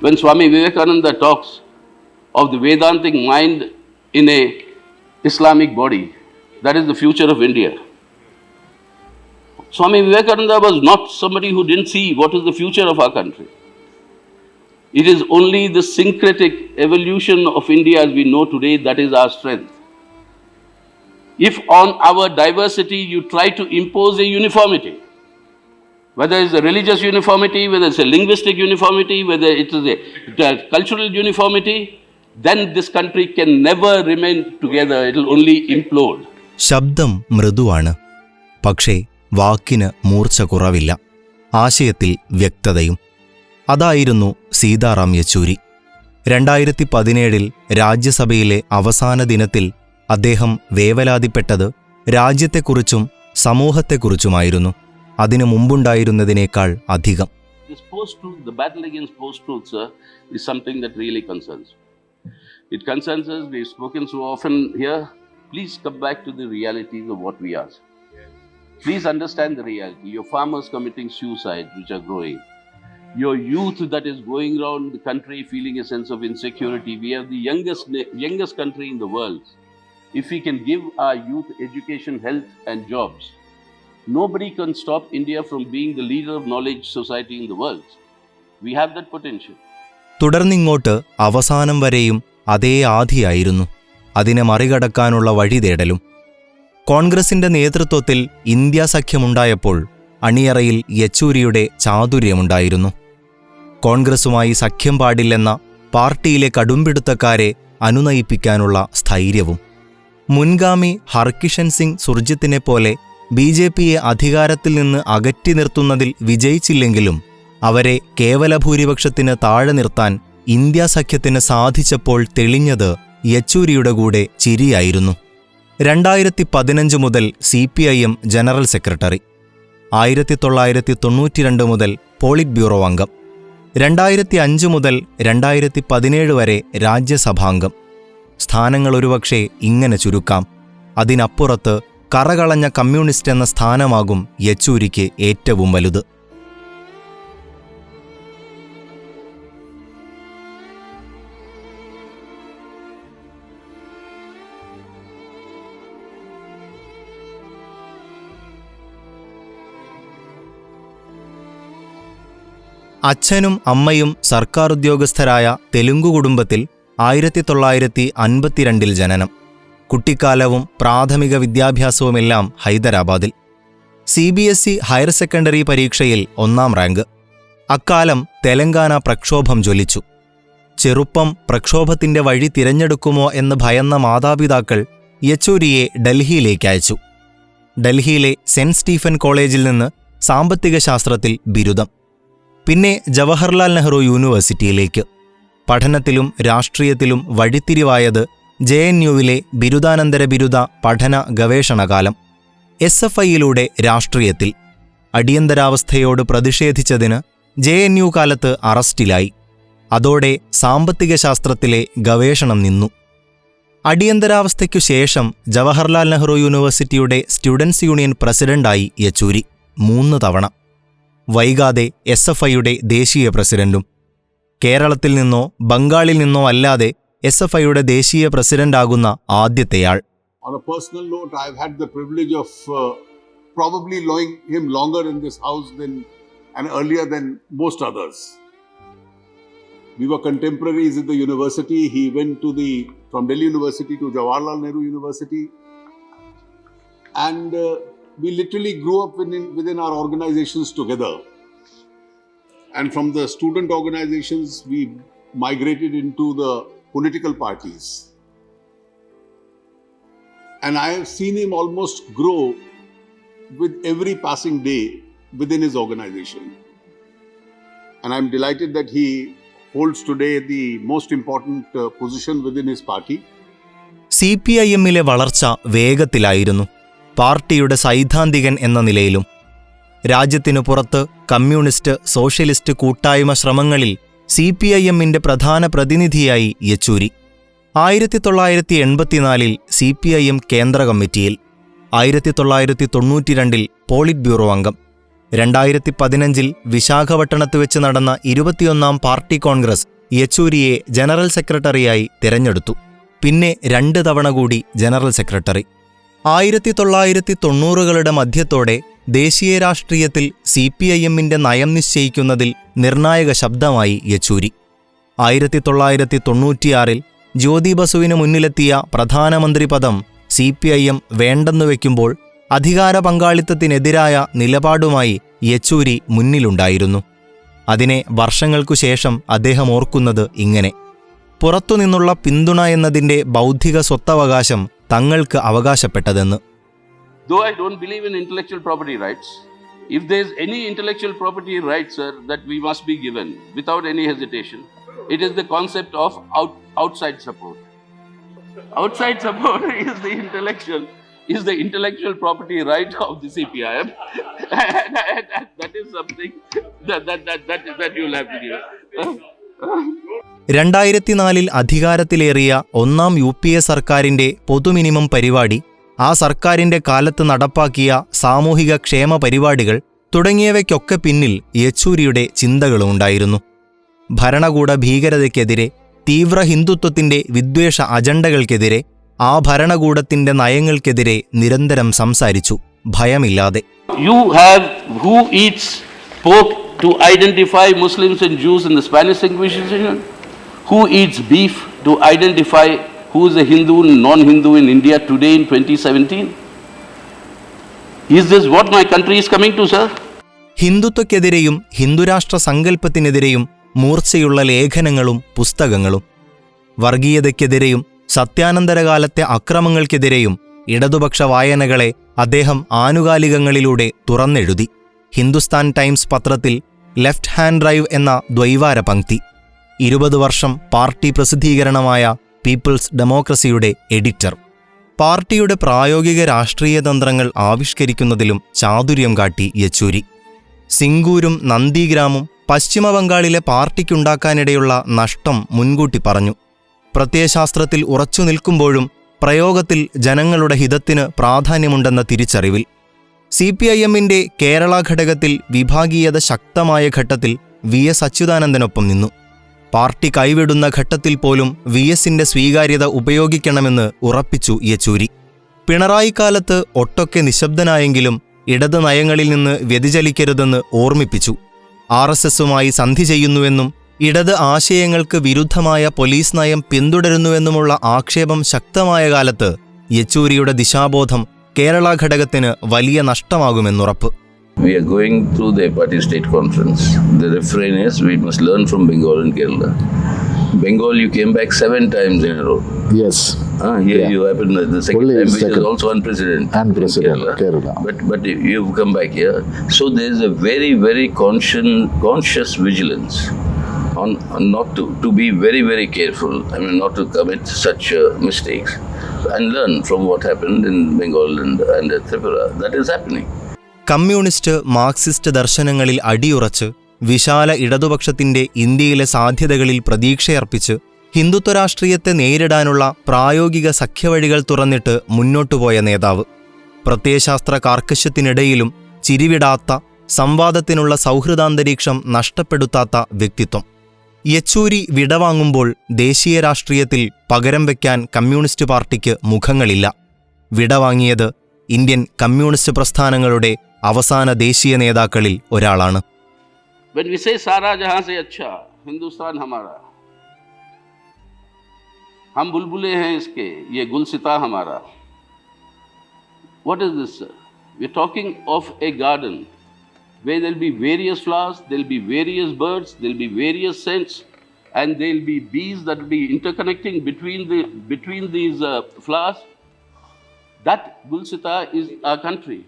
When Swami Vivekananda talks of the Vedantic mind in a Islamic body, that is the future of India. Swami Vivekananda was not somebody who didn't see what is the future of our country. It is only the syncretic evolution of India as we know today that is our strength. If on our diversity you try to impose a uniformity, whether it's a religious uniformity, whether it's a linguistic uniformity, whether it is a cultural uniformity, then this country can never remain together. It will only implode. ശബ്ദം മൃദുവാണ്, പക്ഷേ വാക്കിന് മൂർച്ച കുറവില്ല, ആശയത്തിൽ വ്യക്തതയും. അതായിരുന്നു സീതാറാം യെച്ചൂരി. 2017 രാജ്യസഭയിലെ അവസാന ദിനത്തിൽ അദ്ദേഹം വേവലാതിപ്പെട്ടത് രാജ്യത്തെക്കുറിച്ചും സമൂഹത്തെക്കുറിച്ചുമായിരുന്നു, അതിനു മുമ്പുണ്ടായിരുന്നതിനേക്കാൾ അധികം. This post-truth, the battle against post-truth, sir, is something that really concerns me. It concerns us. We've spoken so often here. Please come back to the realities of what we are. Please understand the reality. Your farmers committing suicide, which are growing. Your youth that is going around the country feeling a sense of insecurity. We have the youngest country in the world. If we can give our youth education, health and jobs, nobody can stop India from being the leader of knowledge society in the world. We have that potential. തുടർന്നിങ്ങോട്ട് അവസാനം വരെയും അതേ ആധിയായിരുന്നു, അതിനെ മറികടക്കാനുള്ള വഴി തേടലും. കോൺഗ്രസിന്റെ നേതൃത്വത്തിൽ India സഖ്യമുണ്ടായപ്പോൾ അണിയറയിൽ യെച്ചൂരിയുടെ ചാതുര്യമുണ്ടായിരുന്നു. കോൺഗ്രസുമായി സഖ്യം പാടില്ലെന്ന പാർട്ടിയിലെ കടുംപിടുത്തക്കാരെ അനുനയിപ്പിക്കാനുള്ള സ്ഥൈര്യവും. മുൻഗാമി ഹർകിഷൻ സിംഗ് സുർജിത്തിനെപ്പോലെ ബിജെപിയെ അധികാരത്തിൽ നിന്ന് അകറ്റി നിർത്തുന്നതിൽ വിജയിച്ചില്ലെങ്കിലും അവരെ കേവല ഭൂരിപക്ഷത്തിന് താഴെ നിർത്താൻ ഇന്ത്യാ സഖ്യത്തിന് സാധിച്ചപ്പോൾ തെളിഞ്ഞത് യെച്ചൂരിയുടെ കൂടെ ചിരിയായിരുന്നു. 2015 മുതൽ CPIM ജനറൽ സെക്രട്ടറി, 1992 മുതൽ പോളിറ്റ് ബ്യൂറോ അംഗം, 2005 മുതൽ 2017 വരെ രാജ്യസഭാംഗം. സ്ഥാനങ്ങൾ ഒരുപക്ഷെ ഇങ്ങനെ ചുരുക്കാം. അതിനപ്പുറത്ത് കറകളഞ്ഞ കമ്മ്യൂണിസ്റ്റ് എന്ന സ്ഥാനമാകും യെച്ചൂരിക്ക് ഏറ്റവും വലുത്. അച്ഛനും അമ്മയും സർക്കാർ ഉദ്യോഗസ്ഥരായ തെലുങ്കു കുടുംബത്തിൽ 1952 ജനനം. കുട്ടിക്കാലവും പ്രാഥമിക വിദ്യാഭ്യാസവുമെല്ലാം ഹൈദരാബാദിൽ. CBSE ഹയർ സെക്കൻഡറി പരീക്ഷയിൽ 1ാം റാങ്ക്. അക്കാലം തെലങ്കാന പ്രക്ഷോഭം ജ്വലിച്ചു. ചെറുപ്പം പ്രക്ഷോഭത്തിന്റെ വഴി തിരഞ്ഞെടുക്കുമോ എന്ന് ഭയന്ന മാതാപിതാക്കൾ യെച്ചൂരിയെ ഡൽഹിയിലേക്കയച്ചു. ഡൽഹിയിലെ സെന്റ് സ്റ്റീഫൻ കോളേജിൽ നിന്ന് സാമ്പത്തിക ശാസ്ത്രത്തിൽ ബിരുദം. പിന്നെ ജവഹർലാൽ നെഹ്റു യൂണിവേഴ്സിറ്റിയിലേക്ക്. പഠനത്തിലും രാഷ്ട്രീയത്തിലും വഴിത്തിരിവായത് JNUവിലെ ബിരുദാനന്തര ബിരുദ പഠന ഗവേഷണകാലം. SFIയിലൂടെ രാഷ്ട്രീയത്തിൽ. അടിയന്തരാവസ്ഥയോട് പ്രതിഷേധിച്ചതിന് JNU കാലത്ത് അറസ്റ്റിലായി. അതോടെ സാമ്പത്തിക ശാസ്ത്രത്തിലെ ഗവേഷണം നിന്നു. അടിയന്തരാവസ്ഥയ്ക്കു ശേഷം ജവഹർലാൽ നെഹ്റു യൂണിവേഴ്സിറ്റിയുടെ സ്റ്റുഡൻസ് യൂണിയൻ പ്രസിഡന്റായി യെച്ചൂരി 3 തവണ. വൈകാതെ SFIയുടെ ദേശീയ പ്രസിഡന്റും. കേരളത്തിൽ നിന്നോ ബംഗാളിൽ നിന്നോ അല്ലാതെ SFIയുടെ ദേശീയ പ്രസിഡന്റാകുന്ന ആദ്യത്തെയാൾ. On a personal note, I've had the privilege of probably knowing him longer in this house and earlier than most others. We were contemporaries at the university. He went from Delhi University to Jawaharlal Nehru University, and we literally grew up within our organizations together. And from the student organizations, we migrated into the political parties. And I have seen him almost grow with every passing day within his organization. And I'm delighted that he holds today the most important position within his party. CPIMലെ വളർച്ച വേഗത്തിലായിരുന്നു, പാർട്ടിയുടെ സൈദ്ധാന്തികൻ എന്ന നിലയിലും. രാജ്യത്തിനു പുറത്ത് communist socialist കൂട്ടായ്മ ശ്രമങ്ങളിൽ CPIMന്റെ പ്രധാന പ്രതിനിധിയായി യെച്ചൂരി. 1984 CPIM കേന്ദ്ര കമ്മിറ്റിയിൽ, 1992 പോളിറ്റ് ബ്യൂറോ അംഗം, 2015 വിശാഖപട്ടണത്ത് വെച്ച് നടന്ന 21ാം പാർട്ടി കോൺഗ്രസ് യെച്ചൂരിയെ ജനറൽ സെക്രട്ടറിയായി തിരഞ്ഞെടുത്തു. പിന്നെ 2 തവണ കൂടി ജനറൽ സെക്രട്ടറി. 1990കളുടെ മധ്യത്തോടെ ദേശീയ രാഷ്ട്രീയത്തിൽ CPIMന്റെ നയം നിശ്ചയിക്കുന്നതിൽ നിർണായക ശബ്ദമായി യെച്ചൂരി. 1996 ജ്യോതി ബസുവിന് മുന്നിലെത്തിയ പ്രധാനമന്ത്രി പദം CPIM വേണ്ടെന്നു വയ്ക്കുമ്പോൾ അധികാര പങ്കാളിത്തത്തിനെതിരായ നിലപാടുമായി യെച്ചൂരി മുന്നിലുണ്ടായിരുന്നു. അതിനെ വർഷങ്ങൾക്കുശേഷം അദ്ദേഹം ഓർക്കുന്നത് ഇങ്ങനെ: പുറത്തുനിന്നുള്ള പിന്തുണ എന്നതിൻ്റെ ബൗദ്ധിക സ്വത്തവകാശം തങ്ങൾക്ക് അവകാശപ്പെട്ടതെന്ന്. Though I don't believe in intellectual property rights, if there's any intellectual property rights, sir, that we must be given without any hesitation, it is the concept of outside support. Outside support is the intellectual property right of the CPIM. That is something that you'll have to give. 2004 അധികാരത്തിലേറിയ 1ാം UPA സർക്കാരിന്റെ പൊതുമിനിമം പരിപാടി, ആ സർക്കാരിന്റെ കാലത്ത് നടപ്പാക്കിയ സാമൂഹിക ക്ഷേമ പരിപാടികൾ തുടങ്ങിയവയ്ക്കൊക്കെ പിന്നിൽ യെച്ചൂരിയുടെ ചിന്തകളുണ്ടായിരുന്നു. ഭരണകൂട ഭീകരതയ്ക്കെതിരെ, തീവ്ര ഹിന്ദുത്വത്തിന്റെ വിദ്വേഷ അജണ്ടകൾക്കെതിരെ, ആ ഭരണകൂടത്തിന്റെ നയങ്ങൾക്കെതിരെ നിരന്തരം സംസാരിച്ചു, ഭയമില്ലാതെ. You have who eats pork to identify Muslims and Jews in the Spanish Inquisition? Who eats beef to identify who is a Hindu and non-Hindu in India today in 2017? Is this what my country is coming to, sir? ഹിന്ദുത്വക്കെതിരെയും Hindu Rashtra സങ്കല്പത്തിനെതിരെയും മൂർച്ചയുള്ള ലേഖനങ്ങളും പുസ്തകങ്ങളും, വർഗീയതയ്ക്കെതിരെയും സത്യാനന്തരകാലത്തെ അക്രമങ്ങൾക്കെതിരെയും ഇടതുപക്ഷ വായനകളെ അദ്ദേഹം ആനുകാലികങ്ങളിലൂടെ തുറന്നെഴുതി. Hindustan times പത്രത്തിൽ left hand drive എന്ന ദ്വൈവാര പംക്തി, 20 വർഷം party പ്രസിദ്ധീകരണമായ people's ഡെമോക്രസിയുടെ editor. പാർട്ടിയുടെ പ്രായോഗിക രാഷ്ട്രീയ തന്ത്രങ്ങൾ ആവിഷ്കരിക്കുന്നതിലും ചാതുര്യം കാട്ടി യെച്ചൂരി. സിംഗൂരും നന്ദിഗ്രാമും പശ്ചിമബംഗാളിലെ പാർട്ടിക്കുണ്ടാക്കാനിടയുള്ള നഷ്ടം മുൻകൂട്ടി പറഞ്ഞു. പ്രത്യയശാസ്ത്രത്തിൽ ഉറച്ചു നിൽക്കുമ്പോഴും പ്രയോഗത്തിൽ ജനങ്ങളുടെ ഹിതത്തിന് പ്രാധാന്യമുണ്ടെന്ന തിരിച്ചറിവിൽ CPIMന്റെ കേരള ഘടകത്തിൽ വിഭാഗീയത ശക്തമായ ഘട്ടത്തിൽ VS അച്യുതാനന്ദനൊപ്പം നിന്നു. പാർട്ടി കൈവിടുന്ന ഘട്ടത്തിൽ പോലും VSന്റെ സ്വീകാര്യത ഉപയോഗിക്കണമെന്ന് ഉറപ്പിച്ചു യെച്ചൂരി. പിണറായിക്കാലത്ത് ഒട്ടൊക്കെ നിശബ്ദനായെങ്കിലും ഇടത് നയങ്ങളിൽ നിന്ന് വ്യതിചലിക്കരുതെന്ന് ഓർമ്മിപ്പിച്ചു. RSSുമായി സന്ധി ചെയ്യുന്നുവെന്നും ഇടത് ആശയങ്ങൾക്ക് വിരുദ്ധമായ പോലീസ് നയം പിന്തുടരുന്നുവെന്നുമുള്ള ആക്ഷേപം ശക്തമായ കാലത്ത് യെച്ചൂരിയുടെ ദിശാബോധം കേരള ഘടകത്തിന് വലിയ നഷ്ടമാകുമെന്നുറപ്പ്. We are going through the party state conference. The refrain is, we must learn from Bengal and Kerala. Bengal, you came back 7 times in a row. Yes. Here you happened the second Only time, which second. is also unprecedented. Unprecedented, Kerala. But you've come back here. So there is a very, very conscious vigilance on not to be very, very careful. I mean, not to commit such mistakes and learn from what happened in Bengal and Tripura. That is happening. Communist Marxist ദർശനങ്ങളിൽ അടിയുറച്ച് വിശാല ഇടതുപക്ഷത്തിന്റെ ഇന്ത്യയിലെ സാധ്യതകളിൽ പ്രതീക്ഷയർപ്പിച്ച് ഹിന്ദുത്വ രാഷ്ട്രീയത്തെ നേരിടാനുള്ള പ്രായോഗിക സഖ്യവഴികൾ തുറന്നിട്ട് മുന്നോട്ടുപോയ നേതാവ്. പ്രത്യയശാസ്ത്ര കാർക്കശ്യത്തിനിടയിലും ചിരിവിടാത്ത, സംവാദത്തിനുള്ള സൗഹൃദാന്തരീക്ഷം നഷ്ടപ്പെടുത്താത്ത വ്യക്തിത്വം. യെച്ചൂരി വിടവാങ്ങുമ്പോൾ ദേശീയ രാഷ്ട്രീയത്തിൽ പകരം വയ്ക്കാൻ കമ്മ്യൂണിസ്റ്റ് പാർട്ടിക്ക് മുഖങ്ങളില്ല. വിടവാങ്ങിയത് ഇന്ത്യൻ കമ്മ്യൂണിസ്റ്റ് പ്രസ്ഥാനങ്ങളുടെ അവസാന ദേശീയ നേതാക്കളിൽ ഒരാളാണ്. When we say सारा जहां से अच्छा हिंदुस्तान हमारा, हम बुलबुले हैं इसके, ये गुलसिता हमारा. What is this, sir? We're talking of a garden where there'll be various flowers, there'll be various birds, there'll be various scents, and there'll be bees that will be interconnecting between these flowers. That Gulsita is our country.